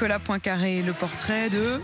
Nicolas Poincaré, le portrait de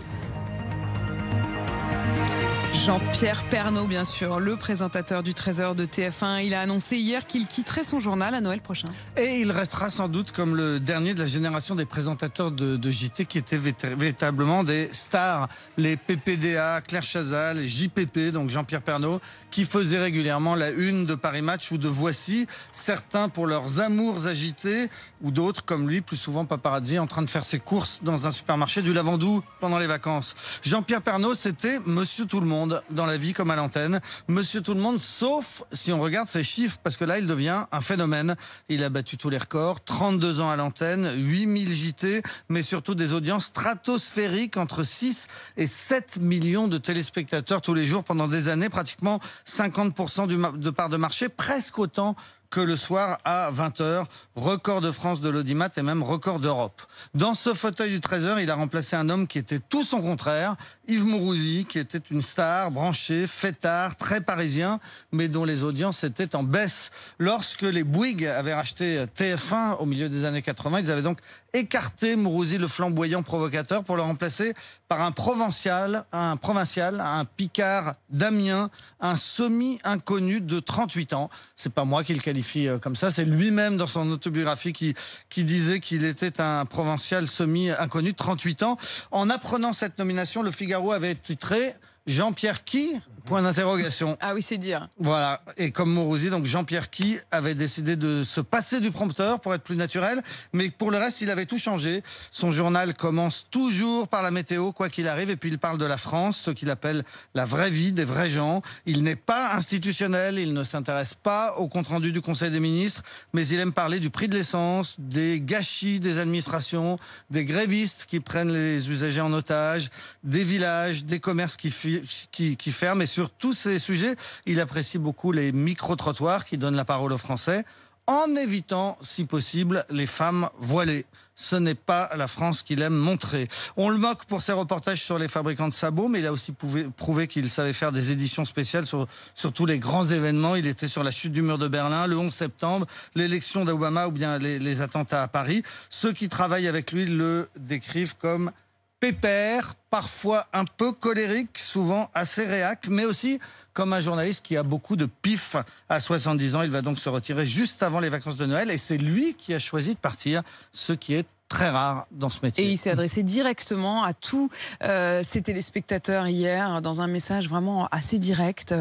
Jean-Pierre Pernaut, bien sûr, le présentateur du Trésor de TF1. Il a annoncé hier qu'il quitterait son journal à Noël prochain. Et il restera sans doute comme le dernier de la génération des présentateurs de JT qui étaient véritablement des stars. Les PPDA, Claire Chazal, les JPP, donc Jean-Pierre Pernaut, qui faisaient régulièrement la une de Paris Match ou de Voici. Certains pour leurs amours agités, ou d'autres comme lui, plus souvent paparazzi, en train de faire ses courses dans un supermarché du Lavandou pendant les vacances. Jean-Pierre Pernaut, c'était Monsieur Tout le Monde dans la vie comme à l'antenne. Monsieur Tout le Monde, sauf si on regarde ses chiffres, parce que là, il devient un phénomène. Il a battu tous les records, 32 ans à l'antenne, 8000 JT, mais surtout des audiences stratosphériques, entre 6 et 7 millions de téléspectateurs tous les jours pendant des années, pratiquement 50% de part de marché, presque autant que le soir à 20h, record de France de l'audimat et même record d'Europe. Dans ce fauteuil du Trésor, il a remplacé un homme qui était tout son contraire, Yves Mourouzi, qui était une star, branché, fêtard, très parisien, mais dont les audiences étaient en baisse. Lorsque les Bouygues avaient racheté TF1 au milieu des années 80, ils avaient donc écarté Mourouzi, le flamboyant provocateur, pour le remplacer par un provincial, un Picard d'Amiens, un semi-inconnu de 38 ans. C'est pas moi qui le qualifie comme ça, c'est lui-même dans son autobiographie qui disait qu'il était un provincial semi-inconnu de 38 ans. En apprenant cette nomination, Le Figaro avait titré Jean-Pierre qui ? Point d'interrogation. Ah oui, c'est dire. Voilà. Et comme Mourouzi, donc Jean-Pierre qui avait décidé de se passer du prompteur pour être plus naturel. Mais pour le reste, il avait tout changé. Son journal commence toujours par la météo, quoi qu'il arrive. Et puis il parle de la France, ce qu'il appelle la vraie vie, des vrais gens. Il n'est pas institutionnel. Il ne s'intéresse pas au compte-rendu du Conseil des ministres. Mais il aime parler du prix de l'essence, des gâchis des administrations, des grévistes qui prennent les usagers en otage, des villages, des commerces qui ferment. Et sur tous ces sujets, il apprécie beaucoup les micro-trottoirs qui donnent la parole aux Français, en évitant, si possible, les femmes voilées. Ce n'est pas la France qu'il aime montrer. On le moque pour ses reportages sur les fabricants de sabots, mais il a aussi prouvé qu'il savait faire des éditions spéciales sur tous les grands événements. Il était sur la chute du mur de Berlin, le 11 septembre, l'élection d'Obama ou bien les attentats à Paris. Ceux qui travaillent avec lui le décrivent comme pépère, parfois un peu colérique, souvent assez réac, mais aussi comme un journaliste qui a beaucoup de pif. À 70 ans, il va donc se retirer juste avant les vacances de Noël et c'est lui qui a choisi de partir, ce qui est très rare dans ce métier. Et il s'est adressé directement à tous ses téléspectateurs hier dans un message vraiment assez direct.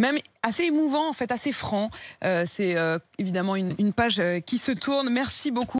Même assez émouvant, en fait, assez franc. C'est évidemment une page qui se tourne. Merci beaucoup.